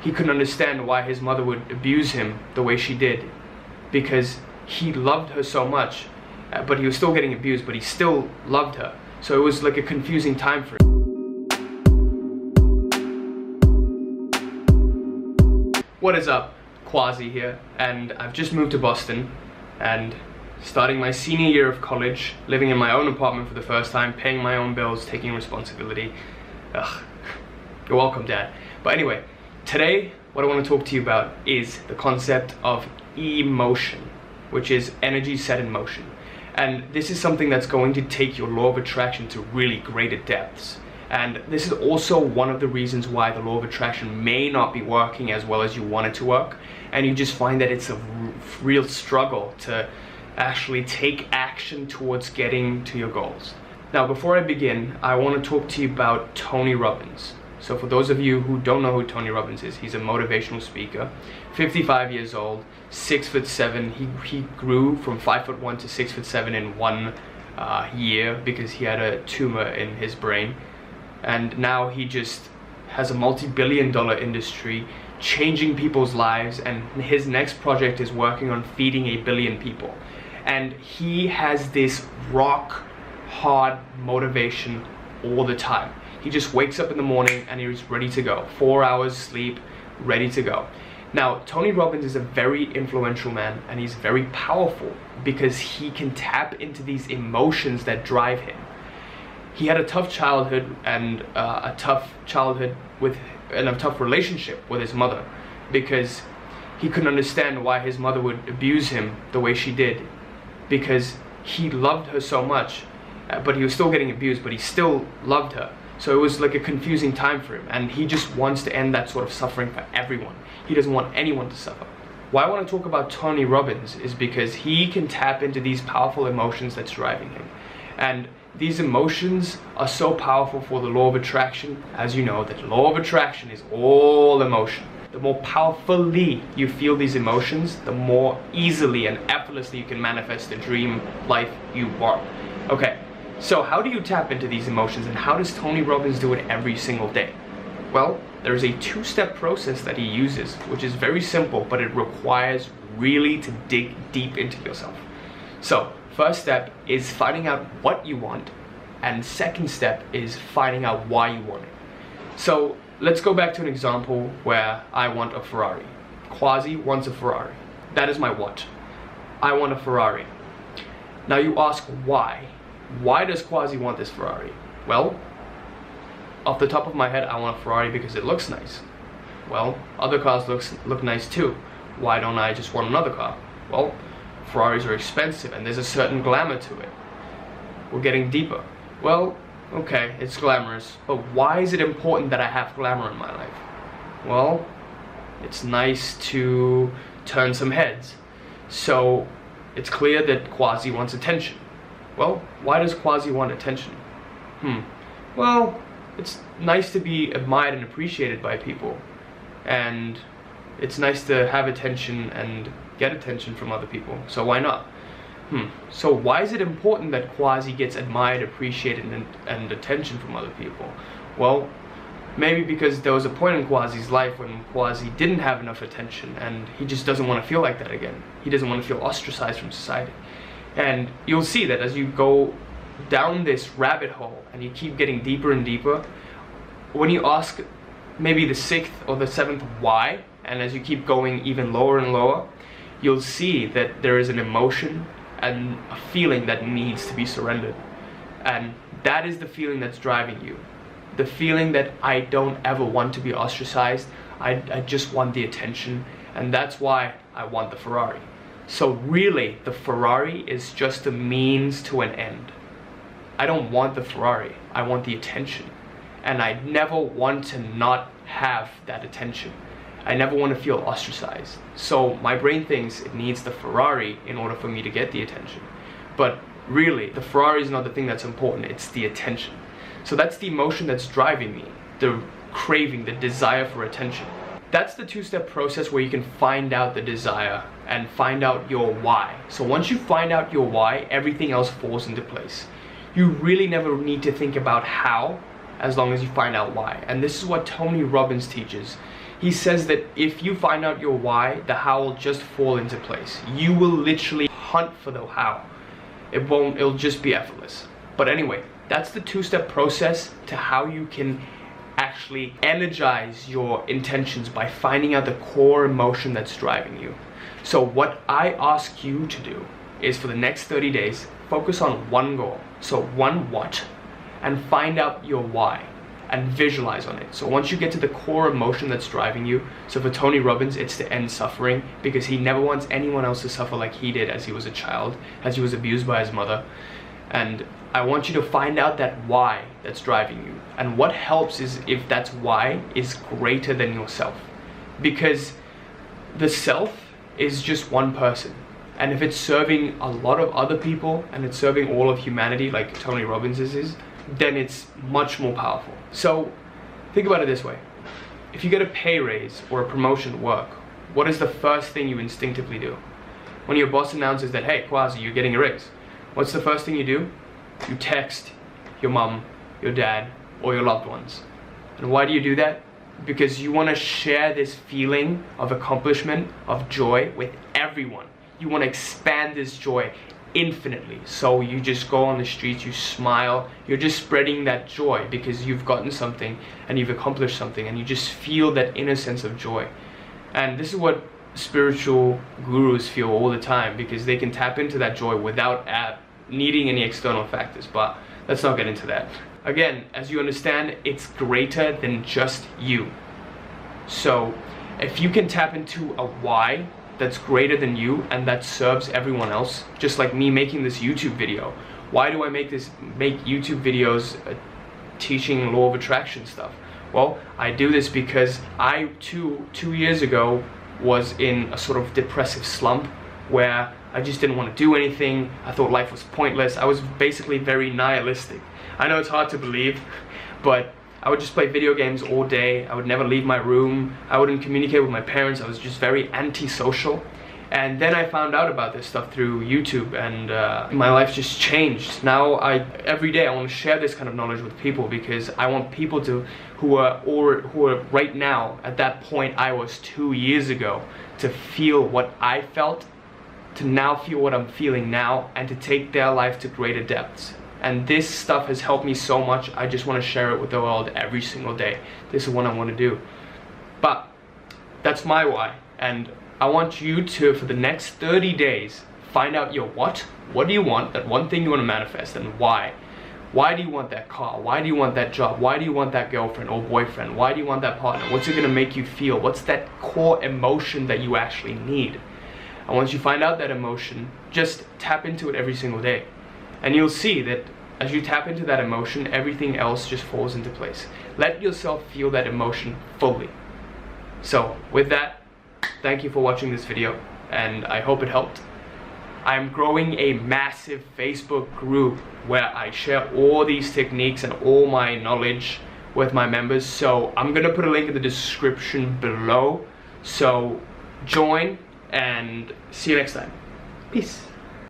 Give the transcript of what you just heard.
he couldn't understand why his mother would abuse him the way she did, because he loved her so much, but he was still getting abused, but he still loved her. So it was like a confusing time for him. What is up? Quasi here, and I've just moved to Boston and starting my senior year of college, living in my own apartment for the first time, paying my own bills, taking responsibility. Ugh, you're welcome, Dad. But anyway, today what I want to talk to you about is the concept of emotion, which is energy set in motion. And this is something that's going to take your law of attraction to really greater depths. And this is also one of the reasons why the law of attraction may not be working as well as you want it to work. And you just find that it's a real struggle to actually take action towards getting to your goals. Now, before I begin, I want to talk to you about Tony Robbins. So for those of you who don't know who Tony Robbins is, he's a motivational speaker, 55 years old, 6'7". He grew from 5'1" to 6'7" in 1 year because he had a tumor in his brain. And now he just has a multi-billion-dollar industry changing people's lives, and his next project is working on feeding 1 billion people. And he has this rock hard motivation all the time. He just wakes up in the morning and he's ready to go. 4 hours sleep, ready to go. Now, Tony Robbins is a very influential man, and he's very powerful because he can tap into these emotions that drive him. He had a tough childhood and a tough relationship with his mother, because he couldn't understand why his mother would abuse him the way she did, because he loved her so much, but he was still getting abused, but he still loved her. So it was like a confusing time for him, and he just wants to end that sort of suffering for everyone. He doesn't want anyone to suffer. Why I want to talk about Tony Robbins is because he can tap into these powerful emotions that's driving him. And these emotions are so powerful for the law of attraction. As you know, the law of attraction is all emotion. The more powerfully you feel these emotions, the more easily and effortlessly you can manifest the dream life you want. Okay, so how do you tap into these emotions, and how does Tony Robbins do it every single day? Well, there's a 2-step process that he uses, which is very simple, but it requires really to dig deep into yourself. So, first step is finding out what you want, and second step is finding out why you want it. So let's go back to an example where I want a Ferrari. Quasi wants a Ferrari. That is my want. I want a Ferrari. Now you ask why. Why does Quasi want this Ferrari? Well, off the top of my head, I want a Ferrari because it looks nice. Well, other cars look nice too. Why don't I just want another car? Well, Ferraris are expensive and there's a certain glamour to it. We're getting deeper. Well, okay, it's glamorous, but why is it important that I have glamour in my life? Well, it's nice to turn some heads. So it's clear that Quasi wants attention. Well, why does Quasi want attention? Well, it's nice to be admired and appreciated by people, and it's nice to have attention and get attention from other people, so why not? So why is it important that Quasi gets admired, appreciated, and attention from other people? Well, maybe because there was a point in Quasi's life when Quasi didn't have enough attention, and he just doesn't want to feel like that again. He doesn't want to feel ostracized from society. And you'll see that as you go down this rabbit hole and you keep getting deeper and deeper, when you ask maybe the 6th or the 7th why, and as you keep going even lower and lower, you'll see that there is an emotion and a feeling that needs to be surrendered. And that is the feeling that's driving you. The feeling that I don't ever want to be ostracized, I just want the attention, and that's why I want the Ferrari. So really, the Ferrari is just a means to an end. I don't want the Ferrari, I want the attention. And I never want to not have that attention. I never want to feel ostracized. So my brain thinks it needs the Ferrari in order for me to get the attention. But really, the Ferrari is not the thing that's important, it's the attention. So that's the emotion that's driving me, the craving, the desire for attention. That's the 2-step process where you can find out the desire and find out your why. So once you find out your why, everything else falls into place. You really never need to think about how, as long as you find out why. And this is what Tony Robbins teaches. He says that if you find out your why, the how will just fall into place. You will literally hunt for the how. It'll just be effortless. But anyway, that's the two-step process to how you can actually energize your intentions by finding out the core emotion that's driving you. So what I ask you to do is, for the next 30 days, focus on one goal. So one what, and find out your why and visualize on it. So once you get to the core emotion that's driving you, so for Tony Robbins, it's to end suffering, because he never wants anyone else to suffer like he did as he was a child, as he was abused by his mother. And I want you to find out that why that's driving you. And what helps is if that's why is greater than yourself, because the self is just one person. And if it's serving a lot of other people and it's serving all of humanity like Tony Robbins is, then it's much more powerful. So think about it this way. If you get a pay raise or a promotion at work, what is the first thing you instinctively do? When your boss announces that, hey, Kwasi, you're getting a raise, what's the first thing you do? You text your mom, your dad, or your loved ones. And why do you do that? Because you want to share this feeling of accomplishment, of joy with everyone. You want to expand this joy infinitely. So you just go on the streets, you smile, you're just spreading that joy because you've gotten something and you've accomplished something, and you just feel that inner sense of joy. And this is what spiritual gurus feel all the time, because they can tap into that joy without needing any external factors. But let's not get into that. Again, as you understand, it's greater than just you. So if you can tap into a why that's greater than you and that serves everyone else, just like me making this YouTube video. Why do I make YouTube videos teaching law of attraction stuff? Well, I do this because I too, 2 years ago, was in a sort of depressive slump where I just didn't want to do anything. I thought life was pointless. I was basically very nihilistic. I know it's hard to believe, but I would just play video games all day. I would never leave my room. I wouldn't communicate with my parents. I was just very antisocial. And then I found out about this stuff through YouTube, and my life just changed. Now every day I want to share this kind of knowledge with people, because I want people who are right now at that point I was 2 years ago, to feel what I felt, to now feel what I'm feeling now, and to take their life to greater depths. And this stuff has helped me so much. I just want to share it with the world every single day. This is what I want to do. But that's my why. And I want you to, for the next 30 days, find out your what. What do you want? That one thing you want to manifest, and why. Why do you want that car? Why do you want that job? Why do you want that girlfriend or boyfriend? Why do you want that partner? What's it going to make you feel? What's that core emotion that you actually need? And once you find out that emotion, just tap into it every single day. And you'll see that as you tap into that emotion, everything else just falls into place. Let yourself feel that emotion fully. So with that, thank you for watching this video, and I hope it helped. I'm growing a massive Facebook group where I share all these techniques and all my knowledge with my members. So I'm gonna put a link in the description below. So join, and see you next time. Peace.